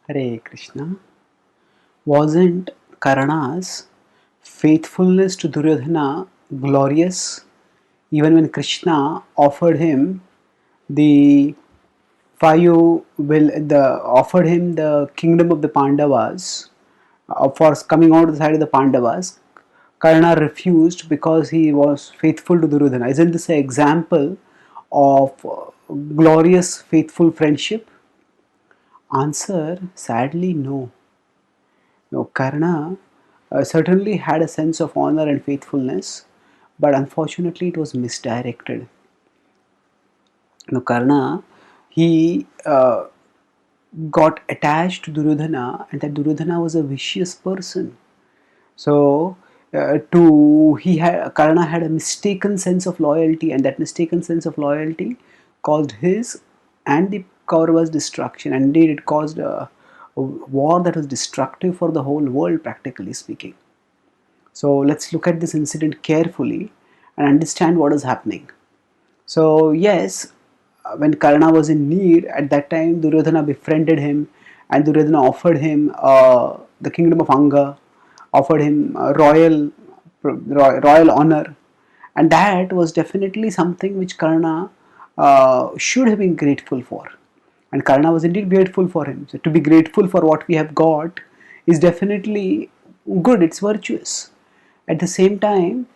Hare Krishna. Wasn't Karna's faithfulness to Duryodhana glorious even when Krishna offered him the offered him the kingdom of the Pandavas for coming out of the side of the Pandavas? Karna refused because he was faithful to Duryodhana. Isn't this an example of glorious faithful friendship? Answer: sadly, no. No, Karna certainly had a sense of honor and faithfulness, but unfortunately it was misdirected. Now, Karna, he got attached to Duryodhana, and that Duryodhana was a vicious person. So, to he had Karna had a mistaken sense of loyalty, and that mistaken sense of loyalty caused his and the Kauravas' destruction. And indeed, it caused a war that was destructive for the whole world, practically speaking. So, let's look at this incident carefully and understand what is happening. So, yes, when Karna was in need, at that time Duryodhana befriended him, and Duryodhana offered him the kingdom of Anga, offered him royal honor, and that was definitely something which Karna should have been grateful for. And Karna was indeed grateful for him. So, to be grateful for what we have got is definitely good, it's virtuous. At the same time,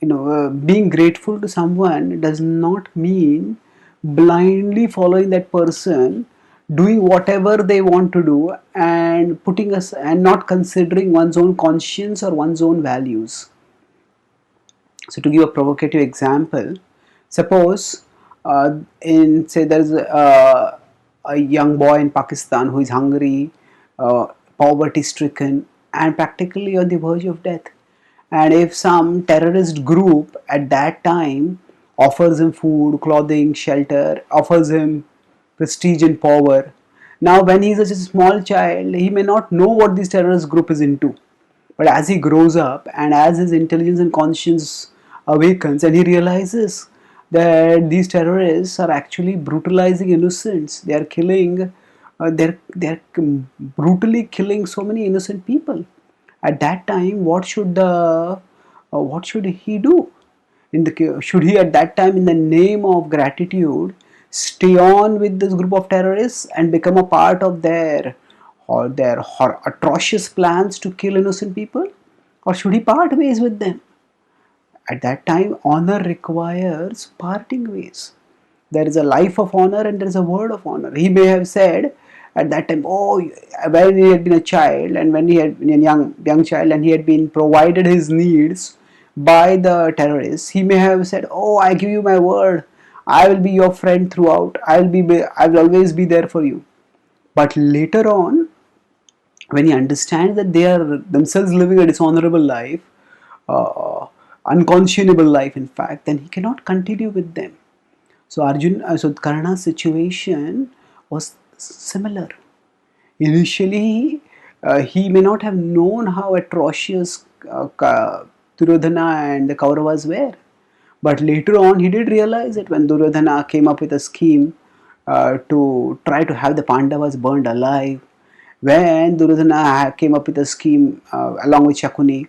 being grateful to someone does not mean blindly following that person, doing whatever they want to do, and putting us and not considering one's own conscience or one's own values. So, to give a provocative example, suppose in say there is a young boy in Pakistan who is hungry, poverty stricken, and practically on the verge of death. And if some terrorist group at that time offers him food, clothing, shelter, offers him prestige and power, now when he is a small child, he may not know what this terrorist group is into. But as he grows up and as his intelligence and conscience awakens, and he realizes that these terrorists are actually brutalizing innocents, they are killing, they're brutally killing so many innocent people. At that time, what should he do? Should he at that time, in the name of gratitude, stay on with this group of terrorists and become a part of their atrocious plans to kill innocent people, or should he part ways with them? At that time, honor requires parting ways. There is a life of honor and there is a word of honor. He may have said at that time, oh, when he had been a child and when he had been a young child and he had been provided his needs by the terrorists, he may have said, oh, I give you my word, I will be your friend throughout. I will always be there for you. But later on, when he understands that they are themselves living a dishonorable life, uh, unconscionable life, in fact, then he cannot continue with them. So Karna's situation was similar. Initially, he may not have known how atrocious Duryodhana and the Kauravas were. But later on, he did realize it when Duryodhana came up with a scheme to try to have the Pandavas burned alive. When Duryodhana came up with a scheme along with Shakuni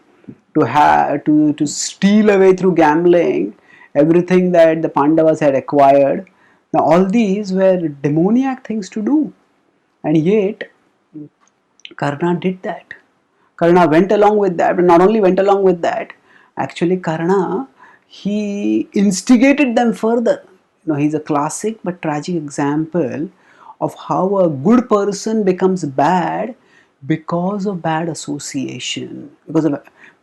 to steal away through gambling everything that the Pandavas had acquired. Now, all these were demoniac things to do, and yet Karna did that. Karna went along with that, but not only went along with that, actually Karna, he instigated them further. He's a classic but tragic example of how a good person becomes bad because of bad association.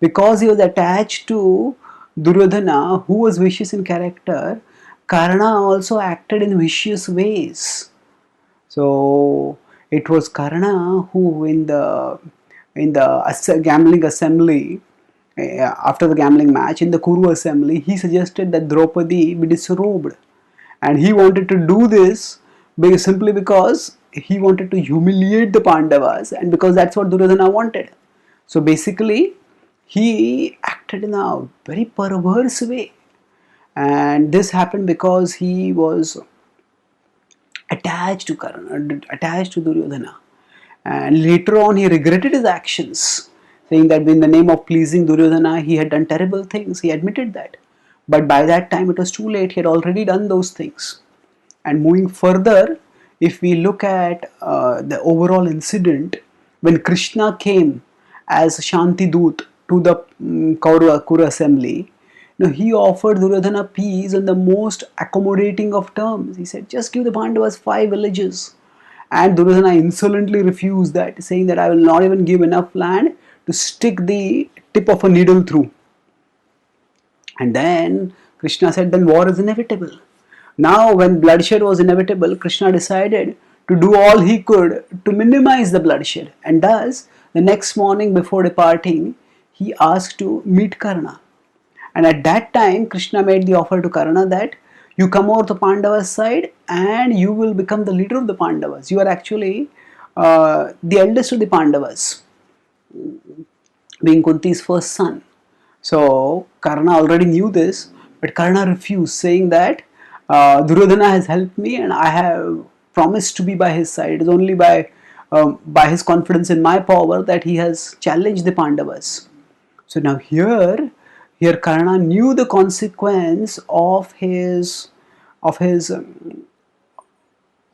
Because he was attached to Duryodhana, who was vicious in character, Karna also acted in vicious ways. So it was Karna who, in the gambling assembly, after the gambling match in the Kuru assembly, he suggested that Draupadi be disrobed, and he wanted to do this simply because he wanted to humiliate the Pandavas, and because that's what Duryodhana wanted. So basically, he acted in a very perverse way, and this happened because he was attached to Karna, attached to Duryodhana. And later on he regretted his actions, saying that in the name of pleasing Duryodhana he had done terrible things. He admitted that. But by that time it was too late, he had already done those things. And moving further, if we look at the overall incident, when Krishna came as Shanti Doot to the Kuru assembly, he offered Duryodhana peace in the most accommodating of terms. He said, just give the Pandavas 5 villages. And Duryodhana insolently refused that, saying that I will not even give enough land to stick the tip of a needle through. And then Krishna said, then war is inevitable. Now, when bloodshed was inevitable, Krishna decided to do all he could to minimize the bloodshed. And thus, the next morning before departing, he asked to meet Karna. And at that time, Krishna made the offer to Karna that you come over to Pandavas' side and you will become the leader of the Pandavas. You are actually the eldest of the Pandavas, being Kunti's first son. So Karna already knew this, but Karna refused, saying that Duryodhana has helped me and I have promised to be by his side. It is only by his confidence in my power that he has challenged the Pandavas. So now here Karna knew the consequence of his of his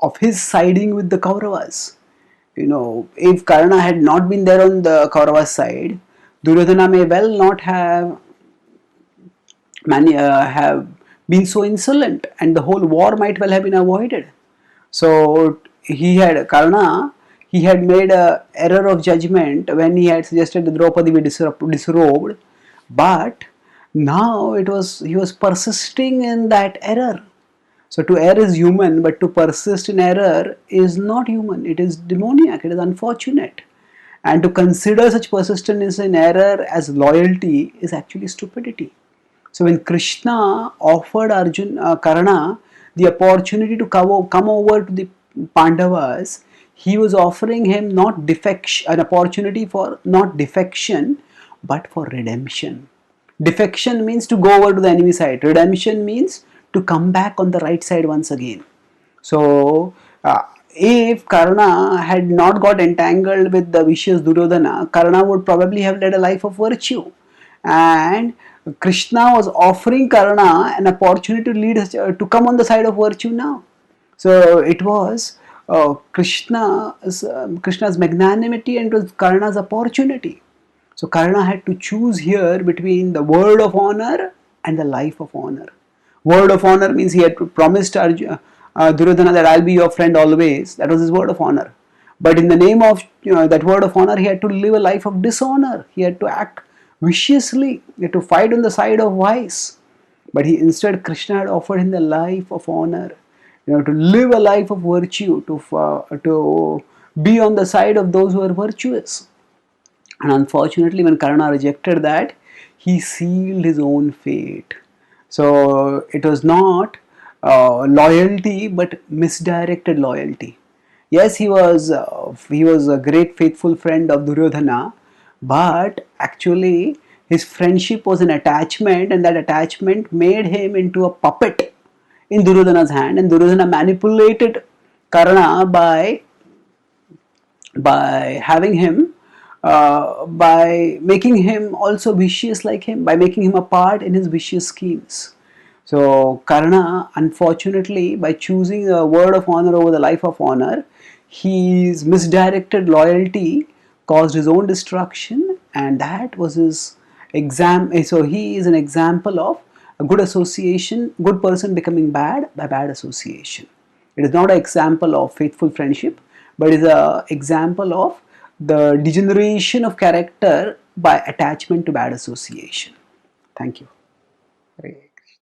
of his siding with the Kauravas. If Karna had not been there on the Kauravas side, Duryodhana may well not have been so insolent, and the whole war might well have been avoided. So Karna had made a error of judgment when he had suggested that Draupadi be disrobed, but now he was persisting in that error. So to err is human, but to persist in error is not human. It is demoniac. It is unfortunate. And to consider such persistence in error as loyalty is actually stupidity. So when Krishna offered Karna the opportunity to come over to the Pandavas, he was offering him not defection, an opportunity for not defection, but for redemption. Defection means to go over to the enemy side. Redemption means to come back on the right side once again. So, if Karna had not got entangled with the vicious Duryodhana, Karna would probably have led a life of virtue. And Krishna was offering Karna an opportunity to to come on the side of virtue now. So it was Krishna's magnanimity and it was Karna's opportunity. So Karna had to choose here between the word of honor and the life of honor. Word of honor means he had promised Duryodhana that I'll be your friend always. That was his word of honor. But in the name of that word of honor, he had to live a life of dishonor. He had to act viciously. He had to fight on the side of vice. But instead, Krishna had offered him the life of honor. To live a life of virtue, to be on the side of those who are virtuous. And unfortunately, when Karna rejected that, he sealed his own fate. So it was not loyalty, but misdirected loyalty. Yes, he was a great faithful friend of Duryodhana, but actually his friendship was an attachment, and that attachment made him into a puppet in Duryodhana's hand, and Duryodhana manipulated Karna by having him by making him also vicious like him, by making him a part in his vicious schemes. So Karna, unfortunately, by choosing the word of honor over the life of honor, his misdirected loyalty caused his own destruction, and that was his exam. So he is an example of a good association, good person becoming bad by bad association. It is not an example of faithful friendship, but is an example of the degeneration of character by attachment to bad association. Thank you.